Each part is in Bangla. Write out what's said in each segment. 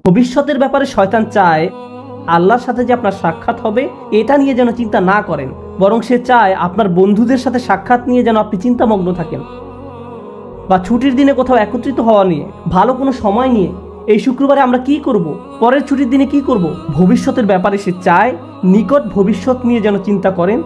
ভবিষ্যতের ব্যাপারে শয়তান চায় আল্লাহর সাথে যে আপনার সাক্ষাৎ হবে এটা নিয়ে যেন চিন্তা না করেন, বরং সে চায় আপনার বন্ধুদের সাথে সাক্ষাৎ নিয়ে যেন আপনি চিন্তামগ্ন থাকেন, বা ছুটির দিনে কোথাও একত্রিত হওয়া নিয়ে, ভালো কোনো সময় নিয়ে, এই শুক্রবারে আমরা কি করব, পরের ছুটির দিনে কি করব। ভবিষ্যতের ব্যাপারে সে চায় নিকট ভবিষ্যৎ নিয়ে যেন চিন্তা করেন,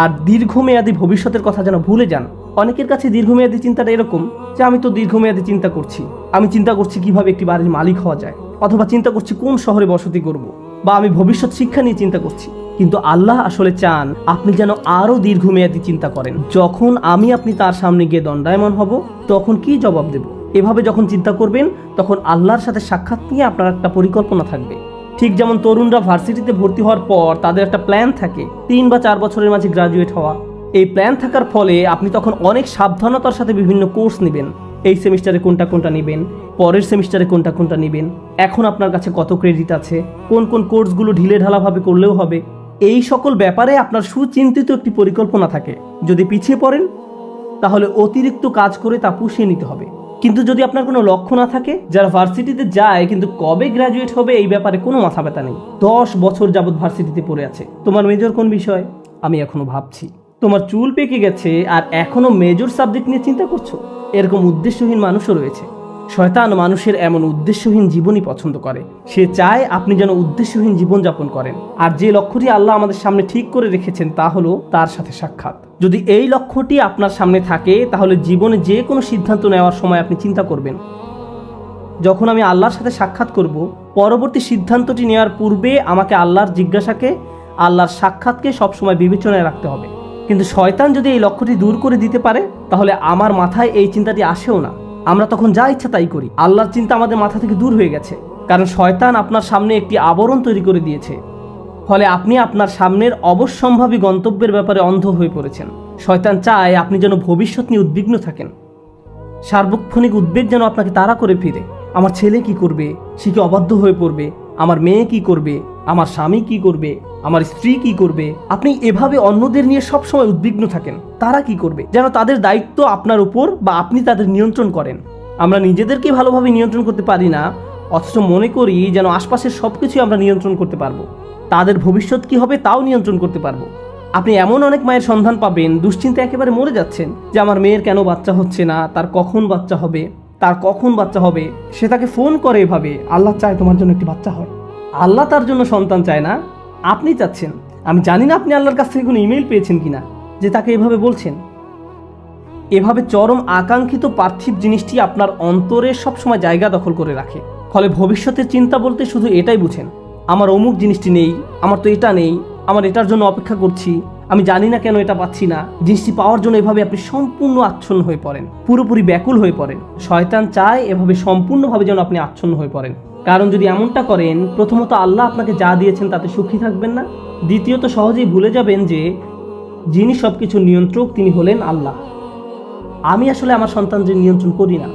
আর দীর্ঘমেয়াদী ভবিষ্যতের কথা যেন ভুলে যান। অনেকের কাছে দীর্ঘমেয়াদী চিন্তাটা এরকম যে আমি তো দীর্ঘমেয়াদী চিন্তা করছি, আমি চিন্তা করছি কিভাবে একটি বাড়ির মালিক হওয়া যায়, অথবা চিন্তা করছি কোন শহরে বসতি করব, বা আমি ভবিষ্যৎ শিক্ষা নিয়ে চিন্তা করছি। কিন্তু আল্লাহ আসলে চান আপনি যেন আরো দীর্ঘমেয়াদী চিন্তা করেন। যখন আপনি তার সামনে গিয়ে দণ্ডায়মান হব তখন কি জবাব দেব, এভাবে যখন চিন্তা করবেন তখন আল্লাহর সাথে সাক্ষাৎ নিয়ে আপনার একটা পরিকল্পনা থাকবে। ঠিক যেমন তরুণরা ভার্সিটিতে ভর্তি হওয়ার পর তাদের একটা প্ল্যান থাকে 3 বা 4 বছরের মাঝে গ্রাজুয়েট হওয়া। এই প্ল্যান থাকার ফলে আপনি তখন অনেক সাবধানতার সাথে বিভিন্ন কোর্স নেবেন। এই সেমিস্টারে কোনটা কোনটা নেবেন, পরের সেমিস্টারে কোনটা কোনটা নেবেন, এখন আপনার কাছে কত ক্রেডিট আছে, কোন কোন কোর্সগুলো ঢিলে ঢালাভাবে করলেও হবে, এই সকল ব্যাপারে আপনার সুচিন্তিত একটি পরিকল্পনা থাকে। যদি পিছিয়ে পড়েন তাহলে অতিরিক্ত কাজ করে তা পুষিয়ে নিতে হবে। কিন্তু যদি আপনার কোনো লক্ষ্য না থাকে, যারা ভার্সিটিতে যায় কিন্তু কবে গ্র্যাজুয়েট হবে এই ব্যাপারে কোনো মাথা ব্যথা নেই, 10 বছর যাবৎ ভার্সিটিতে পড়ে আছে, তোমার মেজর কোন বিষয় আমি এখনো ভাবছি, তোমার চুল পেকে গেছে আর এখনো মেজর সাবজেক্ট নিয়ে চিন্তা করছো, এরকম উদ্দেশ্যহীন মানুষও রয়েছে। শয়তান মানুষের এমন উদ্দেশ্যহীন জীবনই পছন্দ করে। সে চায় আপনি যেন উদ্দেশ্যহীন জীবনযাপন করেন। আর যে লক্ষ্যটি আল্লাহ আমাদের সামনে ঠিক করে রেখেছেন তা হলো তার সাথে সাক্ষাৎ। যদি এই লক্ষ্যটি আপনার সামনে থাকে তাহলে জীবনে যে কোনো সিদ্ধান্ত নেওয়ার সময় আপনি চিন্তা করবেন, যখন আমি আল্লাহর সাথে সাক্ষাৎ করব, পরবর্তী সিদ্ধান্তটি নেওয়ার পূর্বে আমাকে আল্লাহর জিজ্ঞাসাকে, আল্লাহর সাক্ষাৎকে সবসময় বিবেচনায় রাখতে হবে। কিন্তু শয়তান যদি এই লক্ষ্যটি দূর করে দিতে পারে তাহলে আমার মাথায় এই চিন্তাটি আসেও না, আমরা তখন যা ইচ্ছা তাই করি। আল্লাহর চিন্তা আমাদের মাথা থেকে দূর হয়ে গেছে, কারণ শয়তান আপনার সামনে একটি আবরণ তৈরি করে দিয়েছে। ফলে আপনি আপনার সামনের অবশ্যম্ভাবী গন্তব্যের ব্যাপারে অন্ধ হয়ে পড়েছেন। শয়তান চায় আপনি যেন ভবিষ্যৎ নিয়ে উদ্বিগ্ন থাকেন, সার্বক্ষণিক উদ্বেগ যেন আপনাকে তাড়া করে ফিরে। আমার ছেলে কি করবে, সে কি অবাধ্য হয়ে পড়বে, আমার মেয়ে কি করবে, আমার স্বামী কি করবে, আমার স্ত্রী কি করবে। আপনি এভাবে অন্যদের নিয়ে সবসময় উদ্বিগ্ন থাকেন, তারা কি করবে, যেন তাদের দায়িত্ব আপনার উপর বা আপনি তাদের নিয়ন্ত্রণ করেন। আমরা নিজেদেরকে ভালোভাবে নিয়ন্ত্রণ করতে পারি না, অথচ মনে করি যেন আশপাশের সবকিছু আমরা নিয়ন্ত্রণ করতে পারবো, তাদের ভবিষ্যৎ কি হবে তাও নিয়ন্ত্রণ করতে পারবো। আপনি এমন অনেক মায়ের সন্ধান পাবেন দুশ্চিন্তা একেবারে মরে যাচ্ছেন যে আমার মেয়ের কেন বাচ্চা হচ্ছে না, তার কখন বাচ্চা হবে, সে তাকে ফোন করে এভাবে, আল্লাহ চায় তোমার জন্য একটি বাচ্চা হয়। আল্লাহ তার জন্য সন্তান চায় না, আপনি চাচ্ছেন। আমি জানি না আপনি আল্লাহর কাছ থেকে কোনো ইমেল পেয়েছেন কিনা যে তাকে এভাবে বলছেন। এভাবে চরম আকাঙ্ক্ষিত পার্থিব জিনিসটি আপনার অন্তরে সবসময় জায়গা দখল করে রাখে। ফলে ভবিষ্যতের চিন্তা বলতে শুধু এটাই বুঝেন, আমার অমুক জিনিসটি নেই, আমার তো এটা নেই, আমার এটার জন্য অপেক্ষা করছি, আমি জানি না কেন এটা পাচ্ছি না। জিনিসটি পাওয়ার জন্য এভাবে আপনি সম্পূর্ণ আচ্ছন্ন হয়ে পড়েন, পুরোপুরি ব্যাকুল হয়ে পড়েন। শয়তান চায় এভাবে সম্পূর্ণভাবে যেন আপনি আচ্ছন্ন হয়ে পড়েন। কারণ যদি এমনটা করেন, প্রথমত আল্লাহ আপনাকে যা দিয়েছেন তাতে সুখী থাকবেন না, দ্বিতীয়ত সহজেই ভুলে যাবেন যে যিনি সবকিছু নিয়ন্ত্রক তিনি হলেন আল্লাহ। আমি আসলে আমার সন্তানদের নিয়ন্ত্রণ করি না।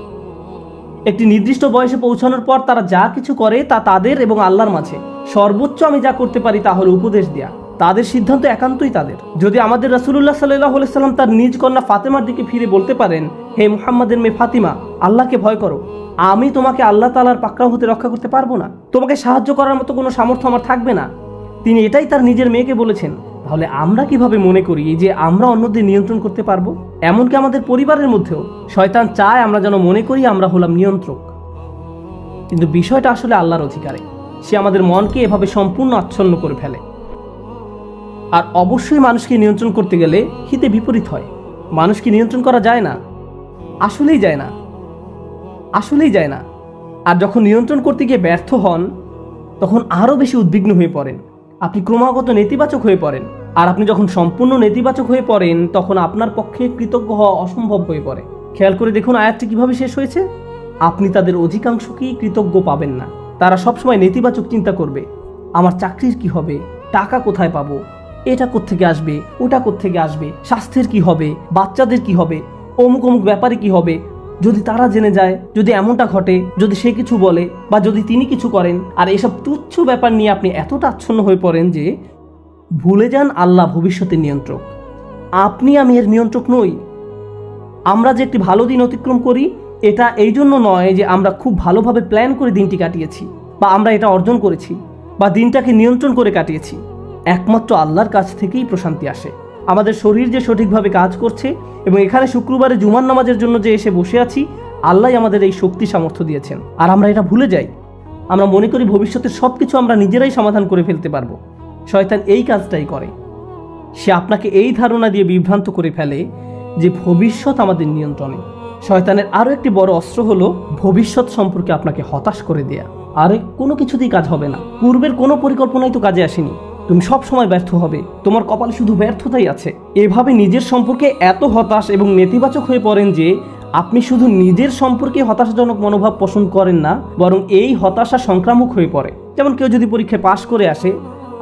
একটি নির্দিষ্ট বয়সে পৌঁছানোর পর তারা যা কিছু করে তা তাদের এবং আল্লাহর মাঝে। সর্বোচ্চ আমি যা করতে পারি তা হলো উপদেশ দেয়া, তাদের সিদ্ধান্ত একান্তই তাদের। যদি আমাদের রাসূলুল্লাহ সাল্লাল্লাহু আলাইহি সাল্লাম তার নিজ কন্যা ফাতেমার দিকে ফিরে বলতে পারেন, হে মুহাম্মাদের মেয়ে ফাতিমা, আল্লাহকে ভয় করো, আমি তোমাকে আল্লাহ তাআলার পাকড়াও হতে রক্ষা করতে পারবো না, তোমাকে সাহায্য করার মতো কোনো সামর্থ্য আমার থাকবে না, তিনি এটাই তার নিজের মেয়েকে বলেছেন। তাহলে আমরা কিভাবে মনে করি যে আমরা অন্যদের নিয়ন্ত্রণ করতে পারবো? এমনকি আমাদের পরিবারের মধ্যেও শয়তান চায় আমরা যেন মনে করি আমরা হলাম নিয়ন্ত্রক, কিন্তু বিষয়টা আসলে আল্লাহর অধিকারে। সে আমাদের মনকে এভাবে সম্পূর্ণ আচ্ছন্ন করে ফেলে। আর অবশ্যই মানুষকে নিয়ন্ত্রণ করতে গেলে হিতে বিপরীত হয়। মানুষকে নিয়ন্ত্রণ করা যায় না, আসলেই যায় না। আর যখন নিয়ন্ত্রণ করতে গিয়ে ব্যর্থ হন তখন আরও বেশি উদ্বিগ্ন হয়ে পড়েন, আপনি ক্রমাগত নেতিবাচক হয়ে পড়েন। আর আপনি যখন সম্পূর্ণ নেতিবাচক হয়ে পড়েন তখন আপনার পক্ষে কৃতজ্ঞ হওয়া অসম্ভব হয়ে পড়ে। খেয়াল করে দেখুন আয়াতটি কিভাবে শেষ হয়েছে। আপনি তাদের অধিকাংশকেই কৃতজ্ঞ পাবেন না, তারা সবসময় নেতিবাচক চিন্তা করবে। আমার চাকরির কি হবে, টাকা কোথায় পাবো, এটা কোত্থেকে আসবে, ওটা কোত্থেকে আসবে, স্বাস্থ্যের কি হবে, বাচ্চাদের কি হবে, অমুক অমুক ব্যাপারে কি হবে, যদি তারা জেনে যায়, যদি এমনটা ঘটে, যদি সে কিছু বলে বা যদি তিনি কিছু করেন। আর এসব তুচ্ছ ব্যাপার নিয়ে আপনি এতটা আচ্ছন্ন হয়ে পড়েন যে ভুলে যান আল্লাহ ভবিষ্যতের নিয়ন্ত্রক, আমি এর নিয়ন্ত্রক নই। আমরা যে একটি ভালো দিন অতিক্রম করি এটা এই জন্য নয় যে আমরা খুব ভালোভাবে প্ল্যান করে দিনটি কাটিয়েছি, বা আমরা এটা অর্জন করেছি বা দিনটাকে নিয়ন্ত্রণ করে কাটিয়েছি, একমাত্র আল্লাহর কাছ থেকেই প্রশান্তি আসে। আমাদের শরীর যে সঠিকভাবে কাজ করছে এবং এখানে শুক্রবারে জুমার নামাজের জন্য যে এসে বসে আছি, আল্লাহ আমাদের এই শক্তি সামর্থ্য দিয়েছেন। আর আমরা এটা ভুলে যাই। আমরা মনে করি ভবিষ্যতের সব কিছু আমরা নিজেরাই সমাধান করে ফেলতে পারবো। শয়তান এই কাজটাই করে। সে আপনাকে এই ধারণা দিয়ে বিভ্রান্ত করে ফেলে যে ভবিষ্যৎ আমাদের নিয়ন্ত্রণে। শয়তানের আরও একটি বড় অস্ত্র হলো ভবিষ্যৎ সম্পর্কে আপনাকে হতাশ করে দেয়া। আর কোনো কিছুতেই কাজ হবে না, পূর্বের কোনো পরিকল্পনাই তো কাজে আসেনি, তুমি সব সময় ব্যর্থ হবে, তোমার কপালে শুধু ব্যর্থতাই আছে। এভাবে নিজের সম্পর্কে এত হতাশ এবং নেতিবাচক হয়ে পড়েন যে আপনি শুধু নিজের সম্পর্কে হতাশাজনক মনোভাব পোষণ করেন না, বরং এই হতাশা সংক্রামক হয়ে পড়ে। যেমন কেউ যদি পরীক্ষায় পাশ করে আসে,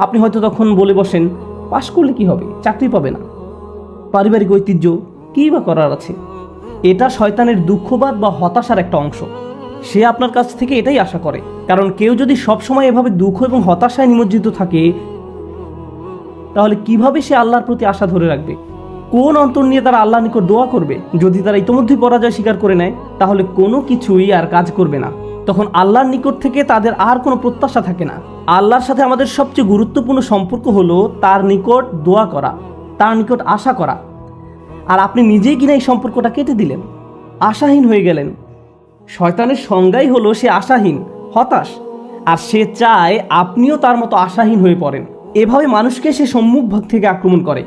আপনি হয়তো তখন বলে বসেন, পাশ করলে কি হবে, চাকরি পাবে না, পারিবারিক ঐতিহ্য, কী বা করার আছে। এটা শয়তানের দুঃখবাদ বা হতাশার একটা অংশ। সে আপনার কাছ থেকে এটাই আশা করে। কারণ কেউ যদি সবসময় এভাবে দুঃখ এবং হতাশায় নিমজ্জিত থাকে, তাহলে কিভাবে সে আল্লাহর প্রতি আশা ধরে রাখবে? কোন অন্তর নিয়ে তারা আল্লাহর নিকট দোয়া করবে? যদি তারা ইতিমধ্যেই পরাজয় স্বীকার করে নেয়, তাহলে কোনো কিছুই আর কাজ করবে না। তখন আল্লাহর নিকট থেকে তাদের আর কোনো প্রত্যাশা থাকে না। আল্লাহর সাথে আমাদের সবচেয়ে গুরুত্বপূর্ণ সম্পর্ক হলো তার নিকট দোয়া করা, তার নিকট আশা করা। আর আপনি নিজেই কিনা এই সম্পর্কটা কেটে দিলেন, আশাহীন হয়ে গেলেন। শয়তানের সংজ্ঞাই হলো সে আশাহীন, হতাশ, আর সে চায় আপনিও তার মতো আশাহীন হয়ে পড়েন। এভাবে মানুষকে সে সম্মুখ ভাগ থেকে আক্রমণ করে।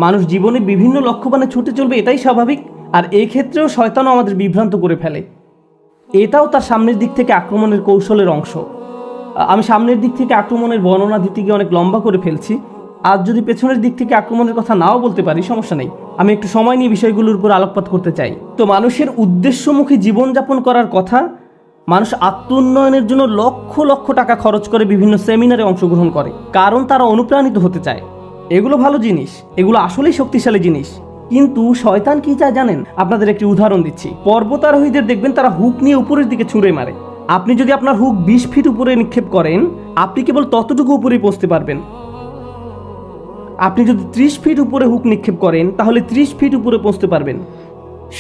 মানুষ জীবনে বিভিন্ন লক্ষ্যবানে ছুটে চলবে, এটাই স্বাভাবিক। আর এই ক্ষেত্রেও শয়তানও আমাদের বিভ্রান্ত করে ফেলে। এটাও তার সামনের দিক থেকে আক্রমণের কৌশলের অংশ। আমি সামনের দিক থেকে আক্রমণের বর্ণনা দিতে গিয়ে অনেক লম্বা করে ফেলছি। আজ যদি পেছনের দিক থেকে আক্রমণের কথা নাও বলতে পারি, সমস্যা নেই, আমি একটু সময় নিয়ে বিষয়গুলোর উপর আলোকপাত করতে চাই। তো মানুষের উদ্দেশ্যমুখী জীবনযাপন করার কথা। মানুষ আত্ম উন্নয়নের জন্য লক্ষ লক্ষ টাকা খরচ করে বিভিন্ন সেমিনারে অংশগ্রহণ করে, কারণ তারা অনুপ্রাণিত হতে চায়। এগুলো ভালো জিনিস, এগুলো আসলেই শক্তিশালী জিনিস। কিন্তু শয়তান কি চায় জানেন? আপনাদের একটি উদাহরণ দিচ্ছি। পর্বতারোহীদের দেখবেন তারা হুক নিয়ে উপরের দিকে ছুঁড়ে মারে। আপনি যদি আপনার হুক 20 ফিট উপরে নিক্ষেপ করেন, আপনি কেবল ততটুকু উপরেই পৌঁছতে পারবেন। আপনি যদি 30 ফিট উপরে হুক নিক্ষেপ করেন, তাহলে 30 ফিট উপরে পৌঁছতে পারবেন।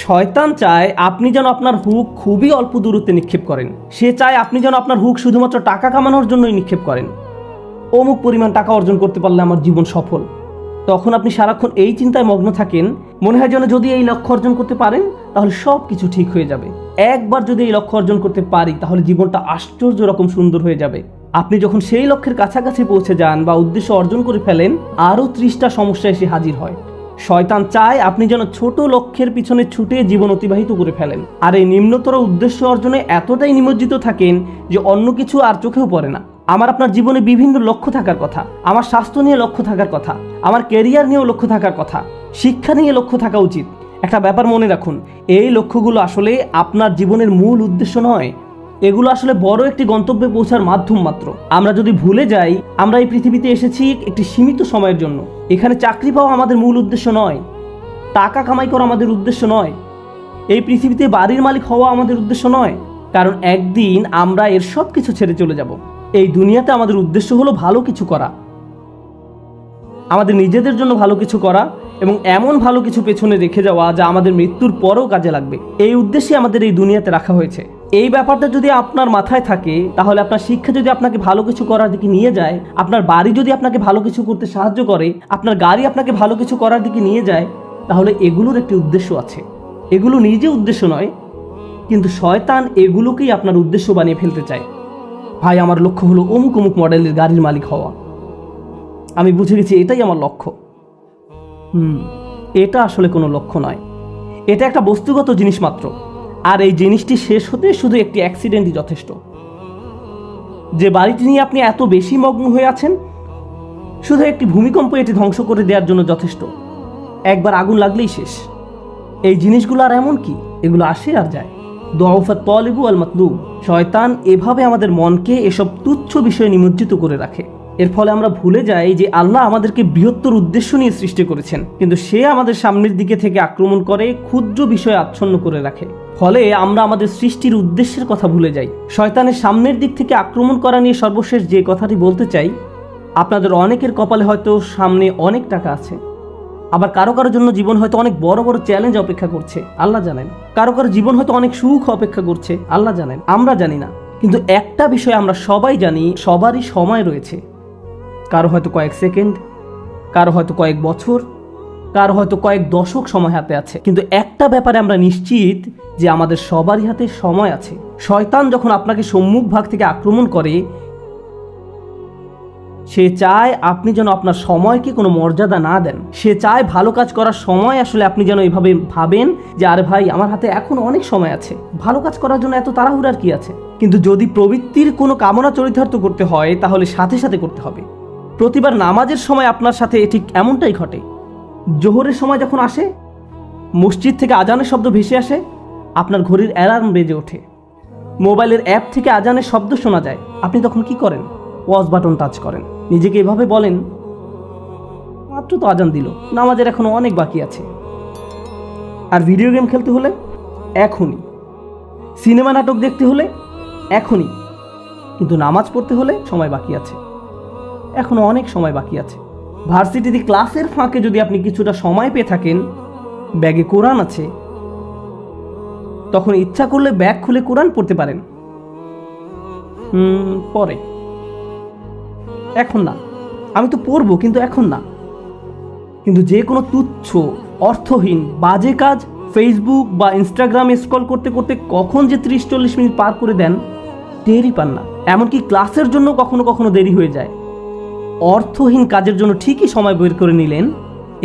শয়তান চায় আপনি যেন আপনার হুক খুবই অল্প দূরত্বে নিক্ষেপ করেন। সে চায় আপনি যেন আপনার হুক শুধুমাত্র টাকা কামানোর জন্যই নিক্ষেপ করেন। অমুক পরিমাণ টাকা অর্জন করতে পারলে আমার জীবন সফল। তখন আপনি সারাক্ষণ এই চিন্তায় মগ্ন থাকেন, মনে হয় যেন যদি এই লক্ষ্য অর্জন করতে পারেন তাহলে সব কিছু ঠিক হয়ে যাবে। একবার যদি এই লক্ষ্য অর্জন করতে পারি, তাহলে জীবনটা আশ্চর্য রকম সুন্দর হয়ে যাবে। আপনি যখন সেই লক্ষ্যের কাছাকাছি পৌঁছে যান বা উদ্দেশ্য অর্জন করে ফেলেন, আরও 30টা সমস্যা এসে হাজির হয়। শয়তান চায় আপনি যেন ছোট লক্ষ্যের পিছনে ছুটে জীবন অতিবাহিত করে ফেলেন, আর এই নিম্নতর উদ্দেশ্য অর্জনে এতটাই নিমজ্জিত থাকেন যে অন্য কিছু আর চোখেও পড়ে না। আমার আপনার জীবনে বিভিন্ন লক্ষ্য থাকার কথা, আমার স্বাস্থ্য নিয়ে লক্ষ্য থাকার কথা, আমার ক্যারিয়ার নিয়েও লক্ষ্য থাকার কথা, শিক্ষা নিয়ে লক্ষ্য থাকা উচিত। একটা ব্যাপার মনে রাখুন, এই লক্ষ্যগুলো আসলে আপনার জীবনের মূল উদ্দেশ্য নয়। এগুলো আসলে বড় একটি গন্তব্যে পৌঁছার মাধ্যম মাত্র। আমরা যদি ভুলে যাই আমরা এই পৃথিবীতে এসেছি একটি সীমিত সময়ের জন্য, এখানে চাকরি পাওয়া আমাদের মূল উদ্দেশ্য নয়, টাকা কামাই করা আমাদের উদ্দেশ্য নয়, এই পৃথিবীতে বাড়ির মালিক হওয়া আমাদের উদ্দেশ্য নয়। কারণ একদিন আমরা এর সব কিছু ছেড়ে চলে যাব। এই দুনিয়াতে আমাদের উদ্দেশ্য হলো ভালো কিছু করা, আমাদের নিজেদের জন্য ভালো কিছু করা এবং এমন ভালো কিছু পেছনে রেখে যাওয়া যা আমাদের মৃত্যুর পরেও কাজে লাগবে। এই উদ্দেশ্যে আমাদের এই দুনিয়াতে রাখা হয়েছে। এই ব্যাপারটা যদি আপনার মাথায় থাকে, তাহলে আপনার শিক্ষা যদি আপনাকে ভালো কিছু করার দিকে নিয়ে যায়, আপনার বাড়ি যদি আপনাকে ভালো কিছু করতে সাহায্য করে, আপনার গাড়ি আপনাকে ভালো কিছু করার দিকে নিয়ে যায়, তাহলে এগুলোর একটি উদ্দেশ্য আছে। এগুলো নিজে উদ্দেশ্য নয়, কিন্তু শয়তান এগুলোকেই আপনার উদ্দেশ্য বানিয়ে ফেলতে চায়। ভাই, আমার লক্ষ্য হলো অমুক অমুক মডেলের গাড়ির মালিক হওয়া। আমি বুঝে গেছি এটাই আমার লক্ষ্য। এটা আসলে কোনো লক্ষ্য নয়, এটা একটা বস্তুগত জিনিস মাত্র। আর এই জিনিসটি শেষ হতে শুধু একটি অ্যাক্সিডেন্টই যথেষ্ট। যে বাড়িটি নিয়ে আপনি এত বেশি মগ্ন হয়ে আছেন, শুধু একটি ভূমিকম্প এটি ধ্বংস করে দেওয়ার জন্য যথেষ্ট। একবার আগুন লাগলেই শেষ। এই জিনিসগুলো আর এমন কি, এগুলো আসে আর যায়। দুআফাত তালিবু আল মাতলুব। শয়তান এভাবে আমাদের মনকে এসব তুচ্ছ বিষয়ে নিমজ্জিত করে রাখে। এর ফলে আমরা ভুলে যাই যে আল্লাহ আমাদেরকে বৃহত্তর উদ্দেশ্য নিয়ে সৃষ্টি করেছেন, কিন্তু সে আমাদের সামনের দিকে থেকে আক্রমণ করে ক্ষুদ্র বিষয়ে আচ্ছন্ন করে রাখে। ফলে আমরা আমাদের সৃষ্টির উদ্দেশ্যের কথা ভুলে যাই। শয়তানের সামনের দিক থেকে আক্রমণ করা নিয়ে সর্বশেষ যে কথাটি বলতে চাই, আপনাদের অনেকের কপালে হয়তো সামনে অনেক টাকা আছে, আবার কারো কারোর জন্য জীবন হয়তো অনেক বড় বড় চ্যালেঞ্জ অপেক্ষা করছে, আল্লাহ জানেন। কারো কারো জীবন হয়তো অনেক সুখ অপেক্ষা করছে, আল্লাহ জানেন, আমরা জানি না। কিন্তু একটা বিষয় আমরা সবাই জানি, সবারই সময় রয়েছে। কারো হয়তো কয়েক সেকেন্ড, কারো হয়তো কয়েক বছর, কারো হয়তো কয়েক দশক সময় হাতে আছে। কিন্তু একটা ব্যাপারে আমরা নিশ্চিত যে আমাদের সবারই হাতে সময় আছে। শয়তান যখন আপনাকে সম্মুখ ভাগ থেকে আক্রমণ করে, সে চায় আপনি যেন আপনার সময়কে কোনো মর্যাদা না দেন। সে চায় ভালো কাজ করার সময় আসলে আপনি যেন এভাবে ভাবেন যে আরে ভাই, আমার হাতে এখন অনেক সময় আছে, ভালো কাজ করার জন্য এত তাড়াহুড়ার কি আছে। কিন্তু যদি প্রবৃত্তির কোনো কামনা চরিতার্থ করতে হয় তাহলে সাথে সাথে করতে হবে। প্রতিবার নামাজের সময় আপনার সাথে ঠিক এমনটাই ঘটে। জোহরের সময় যখন আসে, মসজিদ থেকে আজানের শব্দ ভেসে আসে, আপনার ঘড়ির অ্যালার্ম বেজে ওঠে, মোবাইলের অ্যাপ থেকে আজানের শব্দ শোনা যায়, আপনি তখন কি করেন? পজ বাটন টাচ করেন, নিজেকে এভাবে বলেন মাত্র তো আজান দিল, নামাজের এখনো অনেক বাকি আছে। আর ভিডিও গেম খেলতে হলে এখনই, সিনেমা নাটক দেখতে হলে এখনই, কিন্তু নামাজ পড়তে হলে সময় বাকি আছে, এখনো অনেক সময় বাকি আছে। ভার্সিটিতে ক্লাসের ফাঁকে যদি আপনি কিছুটা সময় পেয়ে থাকেন, ব্যাগে কোরআন আছে, তখন ইচ্ছা করলে ব্যাগ খুলে কোরআন পড়তে পারেন। পরে, এখন না, আমি তো পড়বো কিন্তু এখন না। কিন্তু যে কোনো তুচ্ছ, অর্থহীন, বাজে কাজ ফেসবুক বা ইনস্টাগ্রামে স্ক্রল করতে করতে কখন যে 30-40 মিনিট পার করে দেন টেরই পান না। এমনকি ক্লাসের জন্য কখনো কখনো দেরি হয়ে যায়। অর্থহীন কাজের জন্য ঠিকই সময় বের করে নিলেন,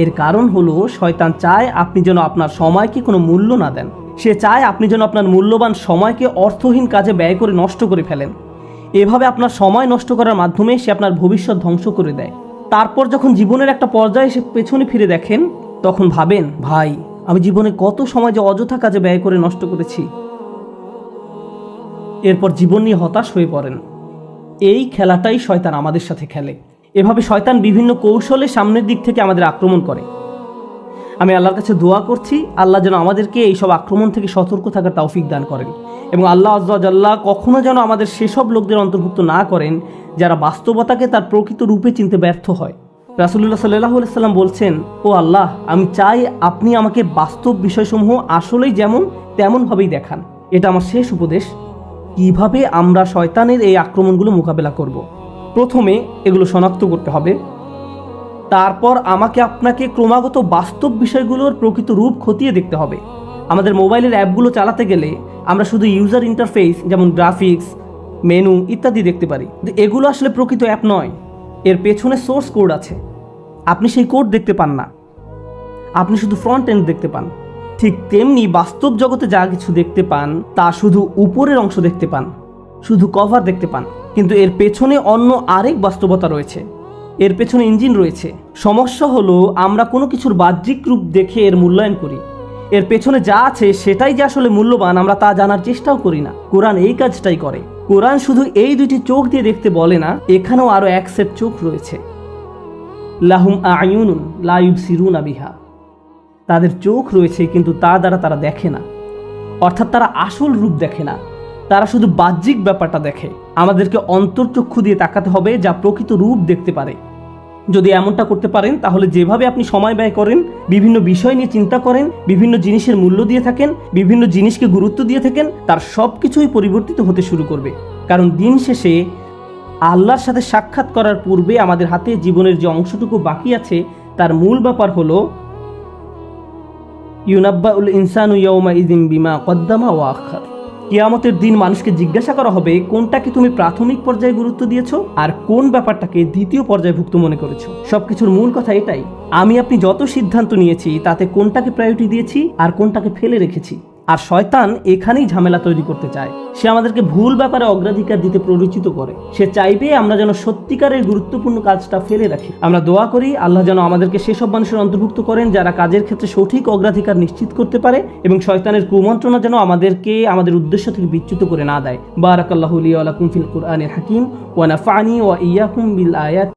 এর কারণ হলো শয়তান চায় আপনি যেন আপনার সময়কে কোনো মূল্য না দেন। সে চায় আপনি যেন আপনার মূল্যবান সময়কে অর্থহীন কাজে ব্যয় করে নষ্ট করে ফেলেন। এভাবে আপনার সময় নষ্ট করার মাধ্যমে সে আপনার ভবিষ্যৎ ধ্বংস করে দেয়। তারপর যখন জীবনের একটা পর্যায়ে এসে পেছনে ফিরে দেখেন, তখন ভাবেন ভাই, আমি জীবনে কত সময় যে অযথা কাজে ব্যয় করে নষ্ট করেছি। এরপর জীবন নিয়ে হতাশ হয়ে পড়েন। এই খেলাটাই শয়তান আমাদের সাথে খেলে। এভাবে শয়তান বিভিন্ন কৌশলে সামনের দিক থেকে আমাদের আক্রমণ করে। আমি আল্লাহর কাছে দোয়া করছি, আল্লাহ যেন আমাদেরকে এইসব আক্রমণ থেকে সতর্ক থাকার তৌফিক দান করেন, এবং আল্লাহ আযজা ওয়া জাল্লা কখনো যেন আমাদের সেসব লোকদের অন্তর্ভুক্ত না করেন যারা বাস্তবতাকে তার প্রকৃত রূপে চিনতে ব্যর্থ হয়। রাসূলুল্লাহ সাল্লাল্লাহু আলাইহি ওয়াসাল্লাম বলছেন, ও আল্লাহ, আমি চাই আপনি আমাকে বাস্তব বিষয়সমূহ আসলেই যেমন তেমনভাবেই দেখান। এটা আমার শেষ উপদেশ। কিভাবে আমরা শয়তানের এই আক্রমণগুলো মোকাবেলা করব? প্রথমে এগুলো শনাক্ত করতে হবে, তারপর আমাকে আপনাকে ক্রমাগত বাস্তব বিষয়গুলোর প্রকৃত রূপ খতিয়ে দেখতে হবে। আমাদের মোবাইলের অ্যাপগুলো চালাতে গেলে আমরা শুধু ইউজার ইন্টারফেস যেমন গ্রাফিক্স, মেনু ইত্যাদি দেখতে পারি, কিন্তু এগুলো আসলে প্রকৃত অ্যাপ নয়। এর পেছনে সোর্স কোড আছে, আপনি সেই কোড দেখতে পান না, আপনি শুধু ফ্রন্ট এন্ড দেখতে পান। ঠিক তেমনি বাস্তব জগতে যা কিছু দেখতে পান তা শুধু উপরের অংশ দেখতে পান, শুধু কভার দেখতে পান, কিন্তু এর পেছনে অন্য আরেক বাস্তবতা রয়েছে, এর পেছনে ইঞ্জিন রয়েছে। সমস্যা হলো আমরা কোনো কিছুর বাহ্যিক রূপ দেখে এর মূল্যায়ন করি, এর পেছনে যা আছে সেটাই যে আসলে মূল্যবান আমরা তা জানার চেষ্টাও করি না। কোরআন এই কাজটাই করে। কোরআন শুধু এই দুইটি চোখ দিয়ে দেখতে বলে না, এখানেও আরো এক সেট চোখ রয়েছে। লাহুম আয়ুনুন লা ইউবসিরুনা বিহা, তাদের চোখ রয়েছে কিন্তু তা দ্বারা তারা দেখে না, অর্থাৎ তারা আসল রূপ দেখে না, তারা শুধু বাহ্যিক ব্যাপারটা দেখে। আমাদেরকে অন্তর্চক্ষু দিয়ে তাকাতে হবে যা প্রকৃত রূপ দেখতে পারে। যদি এমনটা করতে পারেন তাহলে যেভাবে আপনি সময় ব্যয় করেন, বিভিন্ন বিষয় নিয়ে চিন্তা করেন, বিভিন্ন জিনিসের মূল্য দিয়ে থাকেন, বিভিন্ন জিনিসকে গুরুত্ব দিয়ে থাকেন, তার সব কিছুই পরিবর্তিত হতে শুরু করবে। কারণ দিন শেষে আল্লাহর সাথে সাক্ষাৎ করার পূর্বে আমাদের হাতে জীবনের যে অংশটুকু বাকি আছে তার মূল ব্যাপার হলো ইউনাব্বাউল ইনসানু ইয়াউমাইযিন বিমা কদ্দামা ওয়া আখার। কিয়ামতের দিন মানুষকে জিজ্ঞাসা করা হবে কোনটাকে তুমি প্রাথমিক পর্যায়ে গুরুত্ব দিয়েছো আর কোন ব্যাপারটাকে দ্বিতীয় পর্যায়ভুক্ত মনে করেছো। সবকিছুর মূল কথা এটাই, আমি আপনি যত সিদ্ধান্ত নিয়েছি তাতে কোনটাকে প্রায়োরিটি দিয়েছি আর কোনটাকে ফেলে রেখেছি। আর শয়তান এখানেই ঝামেলা তৈরি করতে চায়। সে আমাদেরকে ভুল ব্যাপারে অগ্রাধিকার দিতে প্ররোচিত করে। সে চাইবে আমরা যেন সত্যিকারের গুরুত্বপূর্ণ কাজটা ফেলে রাখি। আমরা দোয়া করি আল্লাহ যেন আমাদেরকে সেসব মানুষের অন্তর্ভুক্ত করেন যারা কাজের ক্ষেত্রে সঠিক অগ্রাধিকার নিশ্চিত করতে পারে, এবং শয়তানের কুমন্ত্রণা যেন আমাদেরকে আমাদের উদ্দেশ্য থেকে বিচ্যুত করে না দেয়। বারাকাল্লাহু লি ওয়া লাকুম ফিল কুরআনিল হাকিম ওয়া নাফা'নি ওয়া ইয়্যাকুম বিল আয়াত।